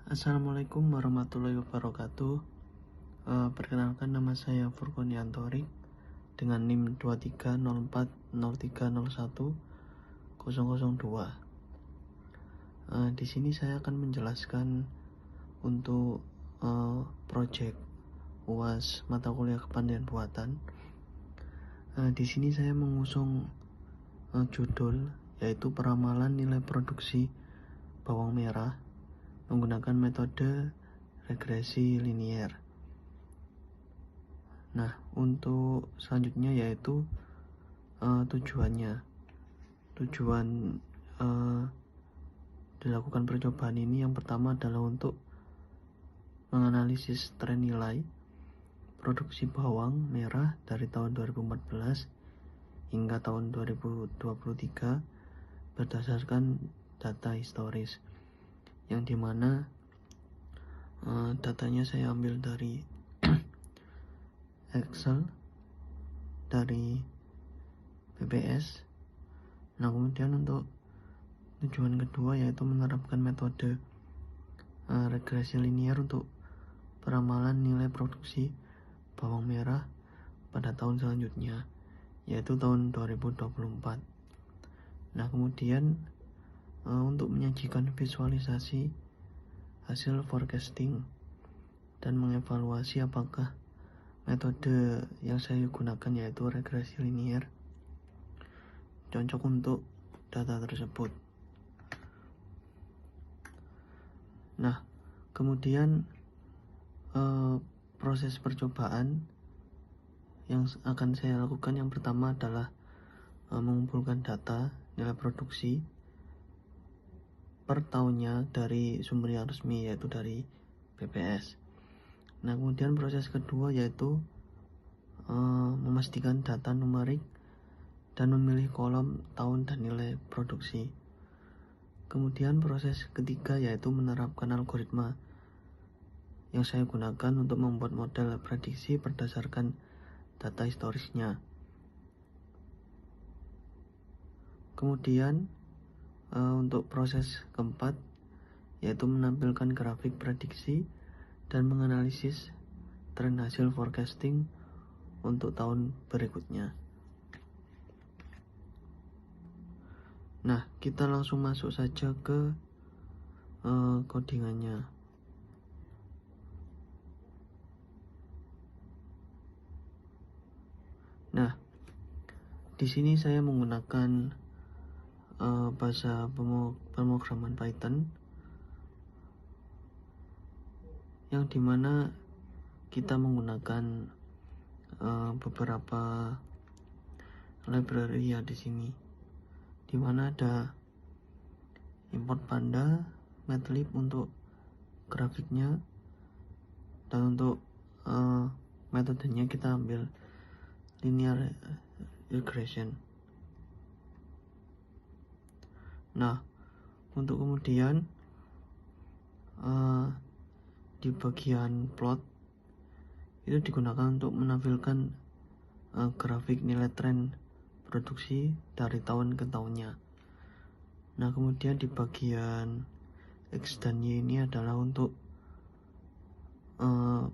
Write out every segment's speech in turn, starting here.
Assalamualaikum warahmatullahi wabarakatuh. Perkenalkan, nama saya Furkonian Torik dengan NIM 230403010002. Di sini saya akan menjelaskan untuk proyek UAS mata kuliah kepandaian buatan. Di sini saya mengusung judul yaitu peramalan nilai produksi bawang merah menggunakan metode regresi linier. Nah, untuk selanjutnya yaitu tujuan dilakukan percobaan ini. Yang pertama adalah untuk menganalisis tren nilai produksi bawang merah dari tahun 2014 hingga tahun 2023 berdasarkan data historis, yang dimana datanya saya ambil dari Excel dari BPS. Nah, kemudian untuk tujuan kedua yaitu menerapkan metode regresi linier untuk peramalan nilai produksi bawang merah pada tahun selanjutnya, yaitu tahun 2024. Nah, kemudian untuk menyajikan visualisasi hasil forecasting dan mengevaluasi apakah metode yang saya gunakan yaitu regresi linier cocok untuk data tersebut. Nah, kemudian proses percobaan yang akan saya lakukan yang pertama adalah mengumpulkan data nilai produksi per tahunnya dari sumber yang resmi yaitu dari BPS. Nah, kemudian proses kedua yaitu memastikan data numerik dan memilih kolom tahun dan nilai produksi. Kemudian proses ketiga yaitu menerapkan algoritma yang saya gunakan untuk membuat model prediksi berdasarkan data historisnya. Kemudian untuk proses keempat yaitu menampilkan grafik prediksi dan menganalisis tren hasil forecasting untuk tahun berikutnya. Nah, kita langsung masuk saja ke codingannya. Nah, di sini saya menggunakan bahasa pemrograman Python, yang dimana kita menggunakan beberapa library ya di sini, dimana ada import panda, matlib untuk grafiknya, dan untuk metodenya kita ambil linear regression. Nah, untuk kemudian di bagian plot itu digunakan untuk menampilkan grafik nilai tren produksi dari tahun ke tahunnya. Nah, kemudian di bagian X dan Y ini adalah untuk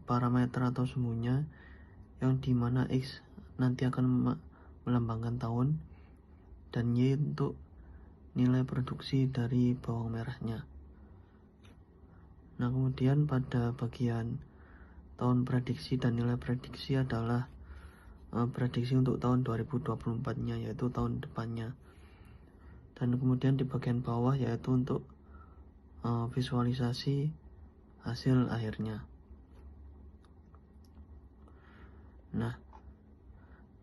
parameter atau sumbunya, yang dimana X nanti akan melambangkan tahun dan Y untuk nilai produksi dari bawang merahnya. Nah, kemudian pada bagian tahun prediksi dan nilai prediksi adalah prediksi untuk tahun 2024-nya, yaitu tahun depannya. Dan kemudian di bagian bawah yaitu untuk visualisasi hasil akhirnya. Nah,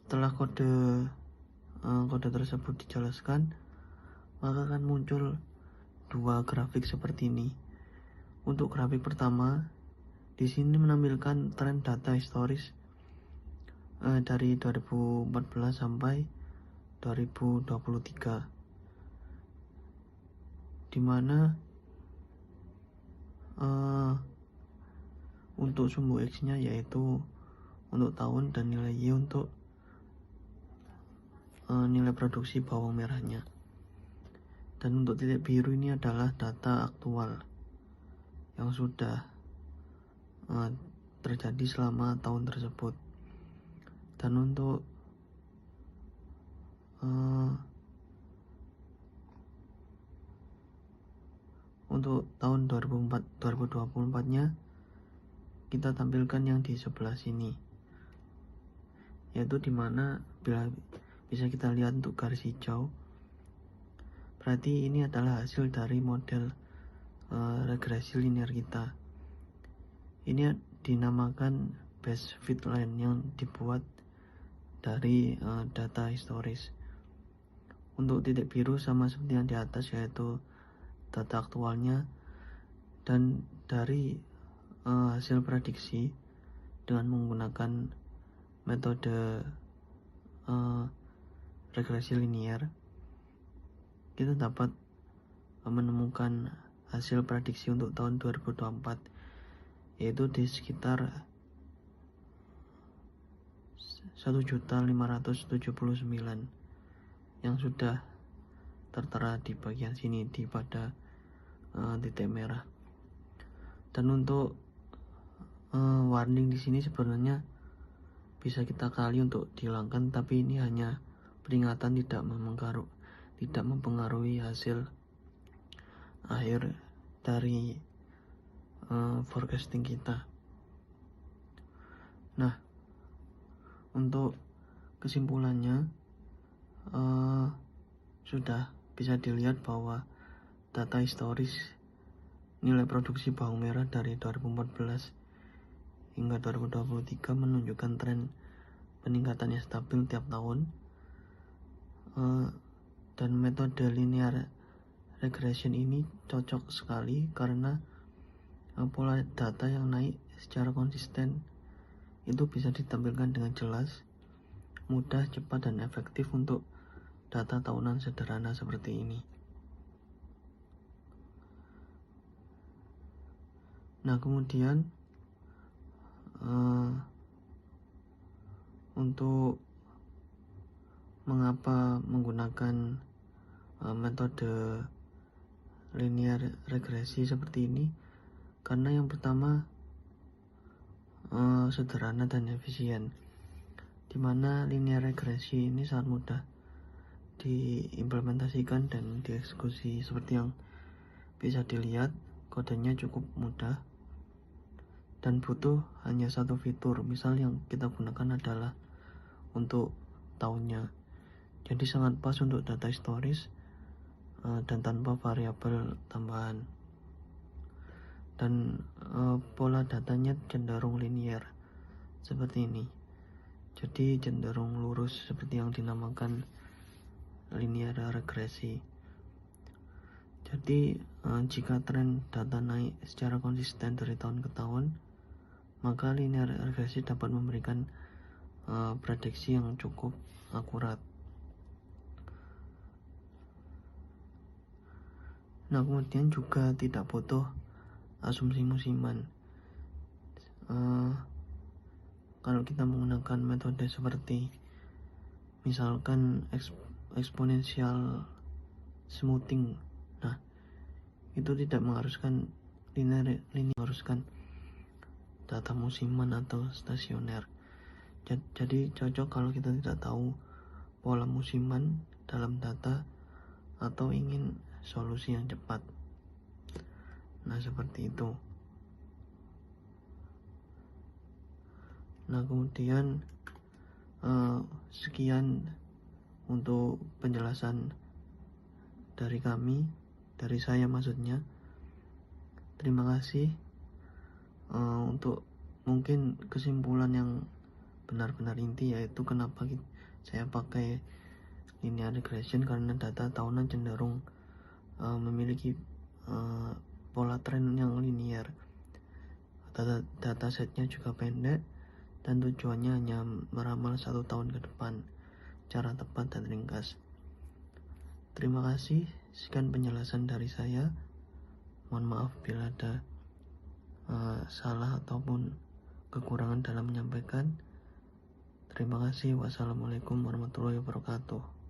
setelah kode tersebut dijelaskan, maka akan muncul dua grafik seperti ini. Untuk grafik pertama, di sini menampilkan tren data historis dari 2014 sampai 2023, dimana untuk sumbu X-nya yaitu untuk tahun dan nilai Y untuk nilai produksi bawang merahnya. Dan untuk titik biru ini adalah data aktual yang sudah terjadi selama tahun tersebut. Dan untuk tahun 2024-nya kita tampilkan yang di sebelah sini, yaitu dimana bila bisa kita lihat untuk garis hijau, berarti ini adalah hasil dari model regresi linear kita. Ini dinamakan best fit line yang dibuat dari data historis. Untuk titik biru sama seperti yang di atas, yaitu data aktualnya, dan dari hasil prediksi dengan menggunakan metode regresi linear, kita dapat menemukan hasil prediksi untuk tahun 2024, yaitu di sekitar 1.579 yang sudah tertera di bagian sini pada titik merah. Dan untuk warning di sini sebenarnya bisa kita kali untuk dihilangkan, tapi ini hanya peringatan, tidak mempengaruhi hasil akhir dari forecasting kita. Nah, untuk kesimpulannya sudah bisa dilihat bahwa data historis nilai produksi bawang merah dari 2014 hingga 2023 menunjukkan tren peningkatan yang stabil tiap tahun, dan metode linear regression ini cocok sekali karena pola data yang naik secara konsisten itu bisa ditampilkan dengan jelas, mudah, cepat, dan efektif untuk data tahunan sederhana seperti ini. Nah, kemudian untuk mengapa menggunakan metode linear regresi seperti ini, karena yang pertama sederhana dan efisien, dimana linear regresi ini sangat mudah diimplementasikan dan dieksekusi. Seperti yang bisa dilihat, kodenya cukup mudah dan butuh hanya satu fitur. Misal yang kita gunakan adalah untuk tahunnya, jadi sangat pas untuk data historis dan tanpa variabel tambahan. Dan pola datanya cenderung linear seperti ini, jadi cenderung lurus seperti yang dinamakan linear regresi. Jadi jika tren data naik secara konsisten dari tahun ke tahun, maka linear regresi dapat memberikan prediksi yang cukup akurat. Nah, kemudian juga tidak butuh asumsi musiman. Kalau kita menggunakan metode seperti misalkan exponential smoothing, nah itu tidak mengharuskan linear, mengharuskan data musiman atau stasioner. Jadi cocok kalau kita tidak tahu pola musiman dalam data atau ingin solusi yang cepat. Nah, seperti itu. Nah, kemudian sekian untuk penjelasan dari kami, dari saya maksudnya. Terima kasih. Untuk mungkin kesimpulan yang benar-benar inti, yaitu kenapa saya pakai linear regression, karena data tahunan cenderung memiliki pola tren yang linear. Data setnya juga pendek dan tujuannya hanya meramal 1 tahun ke depan, cara tepat dan ringkas. Terima kasih. Sekian penjelasan dari saya. Mohon maaf bila ada salah ataupun kekurangan dalam menyampaikan. Terima kasih. Wassalamualaikum warahmatullahi wabarakatuh.